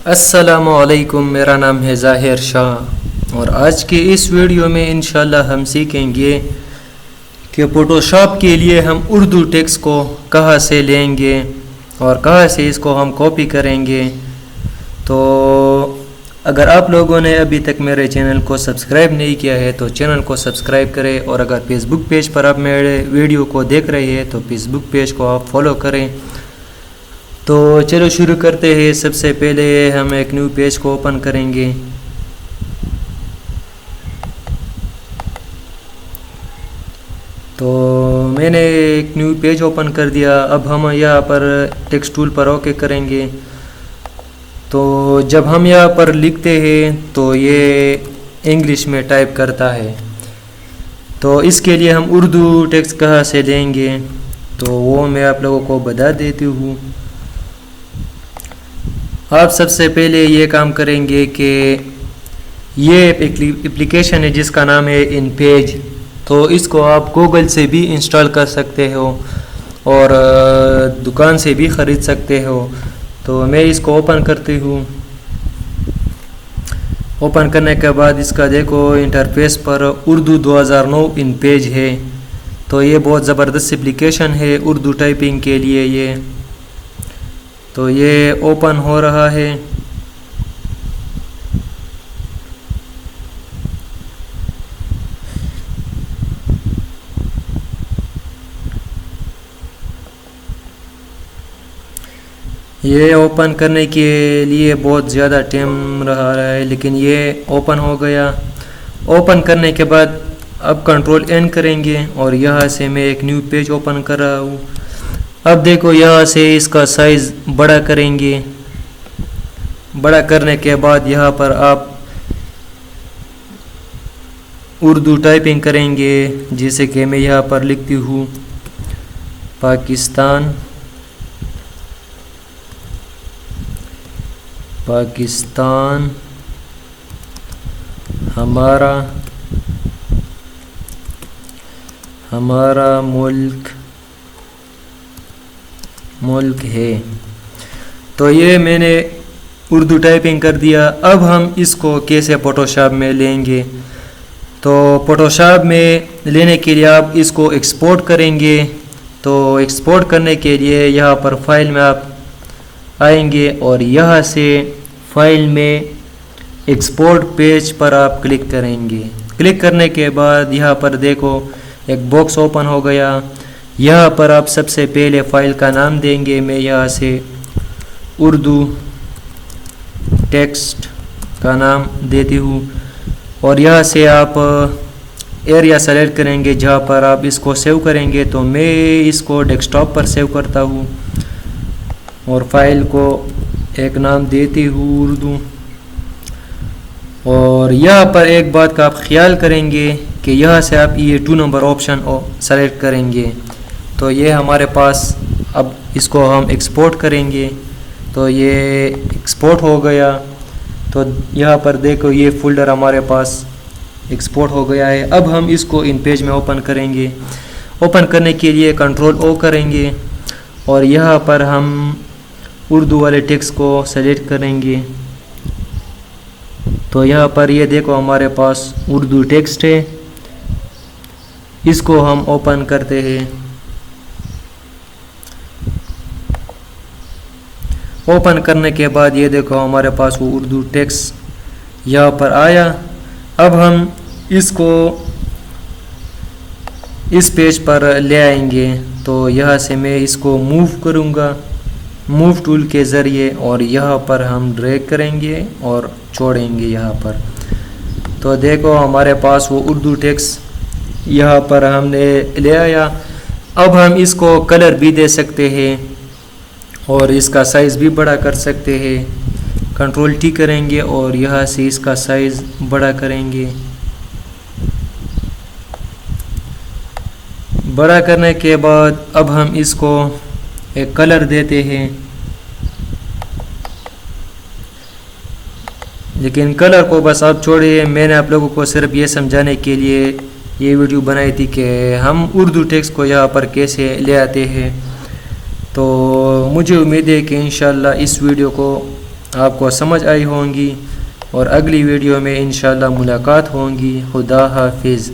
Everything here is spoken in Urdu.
السلام علیکم، میرا نام ہے ظاہر شاہ اور آج کی اس ویڈیو میں انشاءاللہ ہم سیکھیں گے کہ فوٹوشاپ کے لیے ہم اردو ٹیکسٹ کو کہاں سے لیں گے اور کہاں سے اس کو ہم کاپی کریں گے۔ تو اگر آپ لوگوں نے ابھی تک میرے چینل کو سبسکرائب نہیں کیا ہے تو چینل کو سبسکرائب کریں، اور اگر فیس بک پیج پر آپ میرے ویڈیو کو دیکھ رہے ہیں تو فیس بک پیج کو آپ فالو کریں۔ تو چلو شروع کرتے ہیں۔ سب سے پہلے ہم ایک نیو پیج کو اوپن کریں گے۔ تو میں نے ایک نیو پیج اوپن کر دیا۔ اب ہم یہاں پر ٹیکسٹ ٹول پر اوکے کریں گے۔ تو جب ہم یہاں پر لکھتے ہیں تو یہ انگلش میں ٹائپ کرتا ہے، تو اس کے لیے ہم اردو ٹیکسٹ کہاں سے لیں گے تو وہ میں آپ لوگوں کو بتا دیتی ہوں۔ آپ سب سے پہلے یہ کام کریں گے کہ یہ اپلیکیشن ہے جس کا نام ہے ان پیج، تو اس کو آپ گوگل سے بھی انسٹال کر سکتے ہو اور دکان سے بھی خرید سکتے ہو۔ تو میں اس کو اوپن کرتی ہوں۔ اوپن کرنے کے بعد اس کا دیکھو انٹرفیس پر اردو 2009 ان پیج ہے۔ تو یہ بہت زبردست اپلیکیشن ہے اردو ٹائپنگ کے لیے۔ یہ تو یہ اوپن ہو رہا ہے۔ یہ اوپن کرنے کے لیے بہت زیادہ ٹائم رہا ہے، لیکن یہ اوپن ہو گیا۔ اوپن کرنے کے بعد اب کنٹرول این کریں گے اور یہاں سے میں ایک نیو پیج اوپن کر رہا ہوں۔ اب دیکھو یہاں سے اس کا سائز بڑا کریں گے۔ بڑا کرنے کے بعد یہاں پر آپ اردو ٹائپنگ کریں گے، جیسے کہ میں یہاں پر لکھتی ہوں پاکستان ہمارا ملک ہے۔ تو یہ میں نے اردو ٹائپنگ کر دیا۔ اب ہم اس کو کیسے فوٹوشاپ میں لیں گے تو فوٹوشاپ میں لینے کے لیے آپ اس کو ایکسپورٹ کریں گے۔ تو ایکسپورٹ کرنے کے لیے یہاں پر فائل میں آپ آئیں گے اور یہاں سے فائل میں ایکسپورٹ پیج پر آپ کلک کریں گے۔ کلک کرنے کے بعد یہاں پر دیکھو ایک باکس اوپن ہو گیا۔ یہاں پر آپ سب سے پہلے فائل کا نام دیں گے۔ میں یہاں سے اردو ٹیکسٹ کا نام دیتی ہوں اور یہاں سے آپ ایریا سلیکٹ کریں گے جہاں پر آپ اس کو سیو کریں گے۔ تو میں اس کو ڈیسک ٹاپ پر سیو کرتا ہوں اور فائل کو ایک نام دیتی ہوں اردو۔ اور یہاں پر ایک بات کا آپ خیال کریں گے کہ یہاں سے آپ یہ 2 نمبر آپشن سلیکٹ کریں گے۔ تو یہ ہمارے پاس اب اس کو ہم ایکسپورٹ کریں گے۔ تو یہ ایکسپورٹ ہو گیا۔ تو یہاں پر دیکھو یہ فولڈر ہمارے پاس ایکسپورٹ ہو گیا ہے۔ اب ہم اس کو ان پیج میں اوپن کریں گے۔ اوپن کرنے کے لیے کنٹرول او کریں گے اور یہاں پر ہم اردو والے ٹیکسٹ کو سلیکٹ کریں گے۔ تو یہاں پر یہ دیکھو ہمارے پاس اردو ٹیکسٹ ہے، اس کو ہم اوپن کرتے ہیں۔ اوپن کرنے کے بعد یہ دیکھو ہمارے پاس وہ اردو ٹیکسٹ یہاں پر آیا۔ اب ہم اس کو اس پیج پر لے آئیں گے۔ تو یہاں سے میں اس کو موو کروں گا موو ٹول کے ذریعے، اور یہاں پر ہم ڈریگ کریں گے اور چھوڑیں گے یہاں پر۔ تو دیکھو ہمارے پاس وہ اردو ٹیکسٹ یہاں پر ہم نے لے آیا۔ اب ہم اس کو کلر بھی دے سکتے ہیں اور اس کا سائز بھی بڑا کر سکتے ہیں۔ کنٹرول ٹی کریں گے اور یہاں سے اس کا سائز بڑا کریں گے۔ بڑا کرنے کے بعد اب ہم اس کو ایک کلر دیتے ہیں، لیکن کلر کو بس آپ چھوڑیے۔ میں نے آپ لوگوں کو صرف یہ سمجھانے کے لیے یہ ویڈیو بنائی تھی کہ ہم اردو ٹیکسٹ کو یہاں پر کیسے لے آتے ہیں۔ تو مجھے امید ہے کہ انشاءاللہ اس ویڈیو کو آپ کو سمجھ آئی ہوں گی، اور اگلی ویڈیو میں انشاءاللہ ملاقات ہوں گی۔ خدا حافظ۔